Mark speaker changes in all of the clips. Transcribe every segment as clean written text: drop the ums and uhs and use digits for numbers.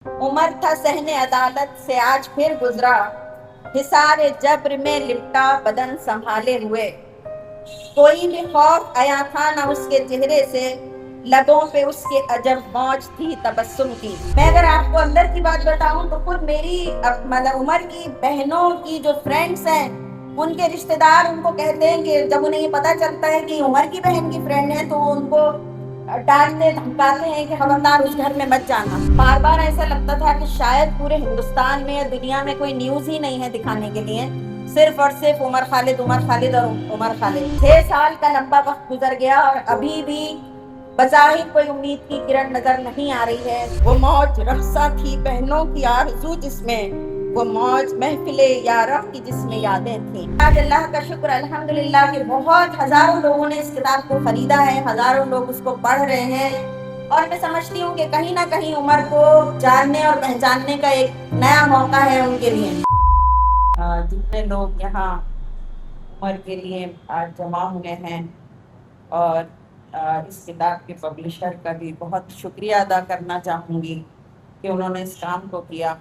Speaker 1: उमर था सहने अदालत से आज फिर गुजरा, हिसारे जब्र में लिपटा बदन संभाले हुए। कोई भी खौफ आया था न उसके चेहरे से, लबों पे उसके अजब मौज थी तबस्सुम की। मैं अगर आपको अंदर की बात बताऊं तो खुद मेरी मतलब उमर की बहनों की जो फ्रेंड्स हैं, उनके रिश्तेदार उनको कहते हैं कि जब उन्हें ये पता चलता है कि उमर की बहन की फ्रेंड है तो उनको डांटते धमकाते हैं कि खबरदार उस घर में मत जाना। बार बार ऐसा लगता था कि शायद पूरे हिंदुस्तान में या दुनिया में कोई न्यूज ही नहीं है दिखाने के लिए, सिर्फ और सिर्फ उमर खालिद और उमर खालिद। 6 साल का लंबा वक्त गुजर गया और अभी भी बज़ाहिर कोई उम्मीद की किरण नजर नहीं आ रही है। वो मौज रख्सा थी बहनों की आरज़ू जिसमें, वो मौज महफिले यारा की जिसमें यादें थी। आज अल्लाह का शुक्र अल्हम्दुलिल्लाह कि बहुत हजारों लोगों ने इस किताब को खरीदा है, हजारों लोग उसको पढ़ रहे हैं। और मैं समझती हूँ कि कहीं ना कहीं उमर को जानने और पहचानने का एक नया मौका है उनके लिए। जितने लोग यहाँ उमर के लिए आज जमा हुए हैं, और इस किताब के पब्लिशर का भी बहुत शुक्रिया अदा करना चाहूँगी कि उन्होंने इस काम को किया।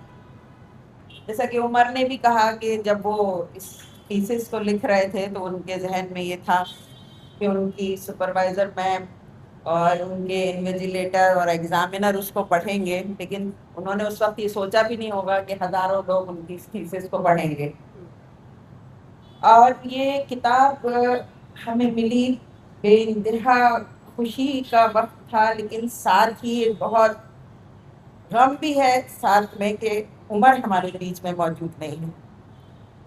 Speaker 1: जैसा कि उमर ने भी कहा कि जब वो इस थीसिस को लिख रहे थे तो उनके जहन में ये था कि उनकी सुपरवाइज़र मैम और उनके इन्विजिलेटर और एग्जामिनर उसको पढ़ेंगे, लेकिन उन्होंने उस वक्त ये सोचा भी नहीं होगा कि हज़ारों लोग उनकी इस थीसिस को पढ़ेंगे। और ये किताब हमें मिली बेइंतहा खुशी का वक्त था, लेकिन साथ ही एक बहुत गम भी है साथ में कि उमर हमारे बीच में मौजूद नहीं है।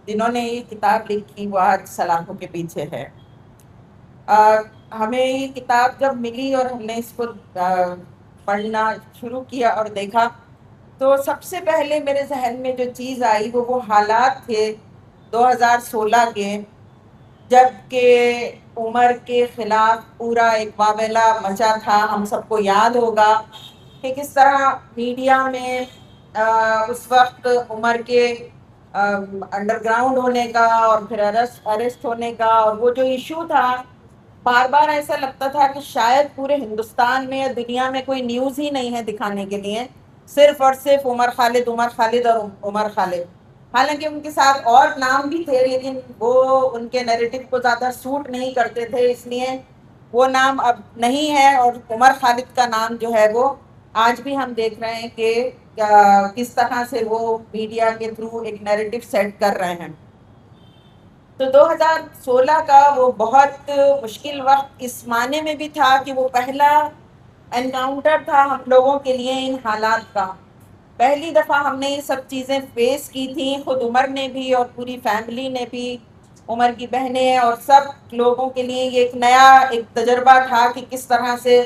Speaker 1: जिन्होंने ये किताब लिखी वो आज सलाखों के पीछे है। हमें ये किताब जब मिली और हमने इसको पढ़ना शुरू किया और देखा, तो सबसे पहले मेरे जहन में जो चीज़ आई वो हालात थे 2016 के, जबकि उमर के खिलाफ पूरा एक वावेला मचा था। हम सबको याद होगा कि किस तरह मीडिया में उस वक्त उमर के अंडरग्राउंड होने का और फिर अरेस्ट होने का, और वो जो इशू था, बार बार ऐसा लगता था कि शायद पूरे हिंदुस्तान में या दुनिया में कोई न्यूज ही नहीं है दिखाने के लिए, सिर्फ और सिर्फ उमर खालिद और उमर खालिद। हालांकि उनके साथ और नाम भी थे, लेकिन वो उनके नैरेटिव को ज़्यादा सूट नहीं करते थे, इसलिए वो नाम अब नहीं है। और उमर खालिद का नाम जो है वो आज भी हम देख रहे हैं कि किस तरह से वो मीडिया के थ्रू एक नैरेटिव सेट कर रहे हैं। तो 2016 का वो बहुत मुश्किल वक्त इस माने में भी था कि वो पहला एनकाउंटर था हम लोगों के लिए इन हालात का। पहली दफ़ा हमने ये सब चीज़ें फेस की थी, खुद उमर ने भी और पूरी फैमिली ने भी, उमर की बहनें और सब लोगों के लिए ये एक नया एक तजर्बा था कि किस तरह से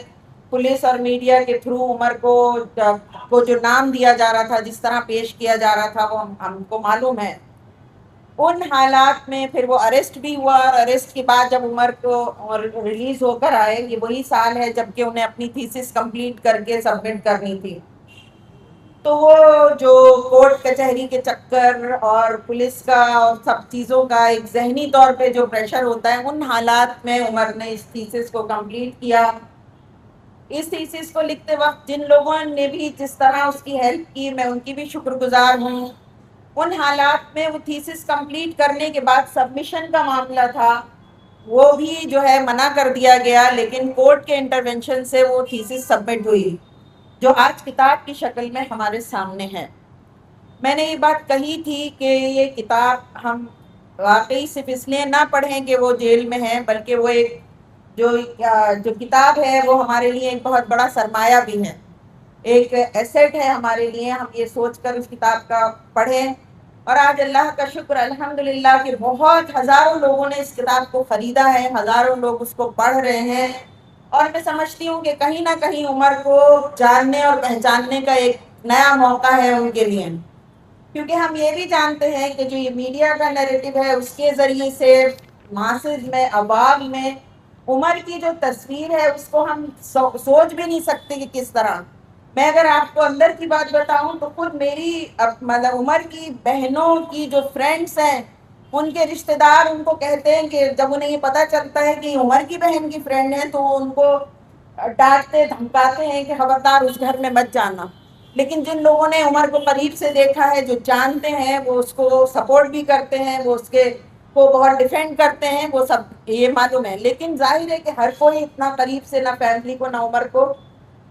Speaker 1: पुलिस और मीडिया के थ्रू उमर को जो नाम दिया जा रहा था, जिस तरह पेश किया जा रहा था, वो हमको मालूम है। उन हालात में फिर वो अरेस्ट भी हुआ, और अरेस्ट के बाद जब उमर को और रिलीज होकर आए, ये वही साल है जबकि उन्हें अपनी थीसिस कंप्लीट करके सबमिट करनी थी। तो वो जो कोर्ट कचहरी के चक्कर और पुलिस का और सब चीज़ों का एक जहनी तौर पे जो प्रेशर होता है, उन हालात में उमर ने इस थीसिस को कंप्लीट किया। इस थीसिस को लिखते वक्त जिन लोगों ने भी जिस तरह उसकी हेल्प की, मैं उनकी भी शुक्रगुजार हूँ। उन हालात में वो थीसिस कंप्लीट करने के बाद सबमिशन का मामला था, वो भी जो है मना कर दिया गया, लेकिन कोर्ट के इंटरवेंशन से वो थीसिस सबमिट हुई, जो आज किताब की शक्ल में हमारे सामने है। मैंने ये बात कही थी कि ये किताब हम वाकई सिर्फ इसलिए ना पढ़ें कि वो जेल में है, बल्कि वो एक जो किताब है वो हमारे लिए एक बहुत बड़ा सरमाया भी है, एक एसेट है हमारे लिए। हम ये सोचकर उस किताब का पढ़ें। और आज अल्लाह का शुक्र अल्हम्दुलिल्लाह कि बहुत हजारों लोगों ने इस किताब को खरीदा है, हजारों लोग उसको पढ़ रहे हैं। और मैं समझती हूँ कि कहीं ना कहीं उमर को जानने और पहचानने का एक नया मौका है उनके लिए, क्योंकि हम ये भी जानते हैं कि जो ये मीडिया का नैरेटिव है उसके जरिए से मासेज में, अवाम में उमर की जो तस्वीर है उसको हम सोच भी नहीं सकते कि किस तरह। मैं अगर आपको अंदर की बात बताऊं तो खुद मेरी मतलब उमर की बहनों की जो फ्रेंड्स हैं, उनके रिश्तेदार उनको कहते हैं कि जब उन्हें ये पता चलता है कि उमर की बहन की फ्रेंड है तो उनको डांटते धमकाते हैं कि खबरदार उस घर में मत जाना। لیکن جن لوگوں نے عمر کو قریب سے دیکھا ہے، جو جانتے ہیں، وہ اس کو سپورٹ بھی کرتے ہیں، وہ اس کے کو بہت ڈیفینڈ کرتے ہیں، وہ سب یہ معلوم ہے۔ لیکن ظاہر ہے کہ ہر کوئی اتنا قریب سے نہ فیملی کو نہ عمر کو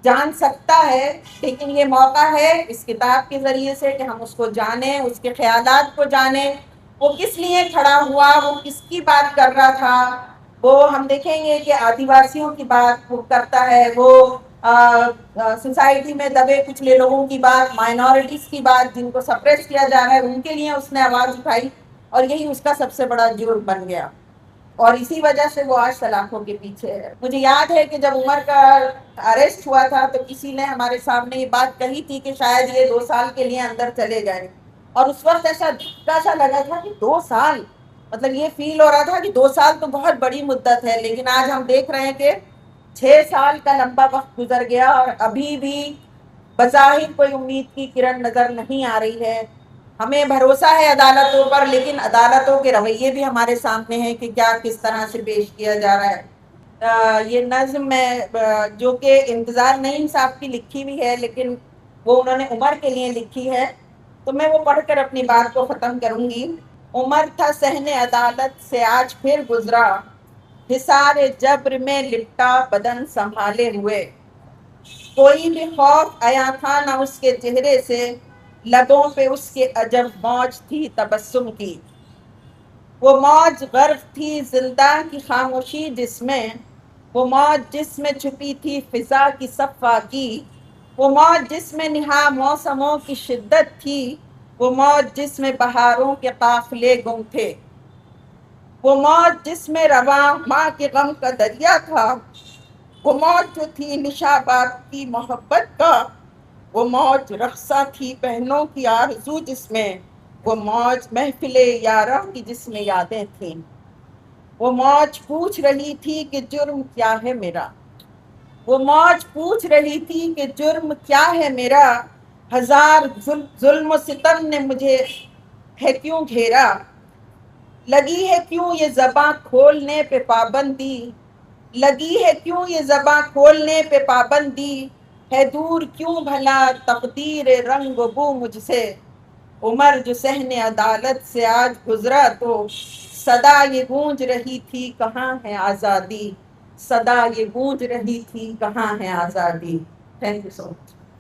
Speaker 1: جان سکتا ہے، لیکن یہ موقع ہے اس کتاب کے ذریعے سے کہ ہم اس کو جانیں، اس کے خیالات کو جانیں، وہ کس لیے کھڑا ہوا، وہ کس کی بات کر رہا تھا۔ وہ ہم دیکھیں گے کہ آدیواسیوں کی بات وہ کرتا ہے، وہ سوسائٹی میں دبے کچلے لوگوں کی بات، مائنورٹیز کی بات، جن کو سپریس کیا جا رہا ہے، ان کے لیے اس نے آواز اٹھائی، اور یہی اس کا سب سے بڑا جرم بن گیا، اور اسی وجہ سے وہ آج سلاخوں کے پیچھے ہے۔ مجھے یاد ہے کہ جب عمر کا اریسٹ ہوا تھا تو کسی نے ہمارے سامنے یہ بات کہی تھی کہ شاید یہ 2 سال کے لیے اندر چلے جائیں، اور اس وقت ایسا دھکا سا لگا تھا کہ 2 سال، مطلب یہ فیل ہو رہا تھا کہ 2 سال تو بہت بڑی مدت ہے، لیکن آج ہم دیکھ رہے ہیں کہ 6 سال کا لمبا وقت گزر گیا اور ابھی بھی بظاہر کوئی امید کی کرن نظر نہیں آ رہی ہے۔ ہمیں بھروسہ ہے عدالتوں پر، لیکن عدالتوں کے رویے بھی ہمارے سامنے ہیں کہ کیا کس طرح سے پیش کیا جا رہا ہے۔ یہ نظم میں جو کہ انتظار نعیم صاحب کی لکھی ہوئی ہے، لیکن وہ انہوں نے عمر کے لیے لکھی ہے، تو میں وہ پڑھ کر اپنی بات کو ختم کروں گی۔ عمر تھا صحن عدالت سے آج پھر گزرا، حصار جبر میں لپٹا بدن سنبھالے ہوئے، کوئی بھی خوف آیا تھا نہ اس کے چہرے سے، لبوں پہ اس کے عجب موج تھی تبسم کی، وہ موج غرق تھی زندہ کی خاموشی جس میں، وہ موج جس میں چھپی تھی فضا کی صفا کی، وہ موج جس میں نہا موسموں کی شدت تھی، وہ موج جس میں بہاروں کے قافلے گم تھے، وہ موج جس میں رواں ماں کے غم کا دریا تھا، وہ موج جو تھی نشا بات کی محبت کا، وہ موج رقصہ تھی بہنوں کی آرزو جس میں، وہ موج محفل یاراں کی جس میں یادیں تھیں، وہ موج پوچھ رہی تھی کہ جرم کیا ہے میرا، وہ موج پوچھ رہی تھی کہ جرم کیا ہے میرا، ہزار ظلم و ستم نے مجھے ہے کیوں گھیرا، لگی ہے کیوں یہ زباں کھولنے پہ پابندی، لگی ہے کیوں یہ زباں کھولنے پہ پابندی، ہے دور کیوں بھلا تقدیر رنگ و بو مجھ سے، عمر جو صحن عدالت سے آج گزرا تو صدا یہ گونج رہی تھی کہاں ہے آزادی، صدا یہ گونج رہی تھی کہاں ہے آزادی۔ Thank you so much.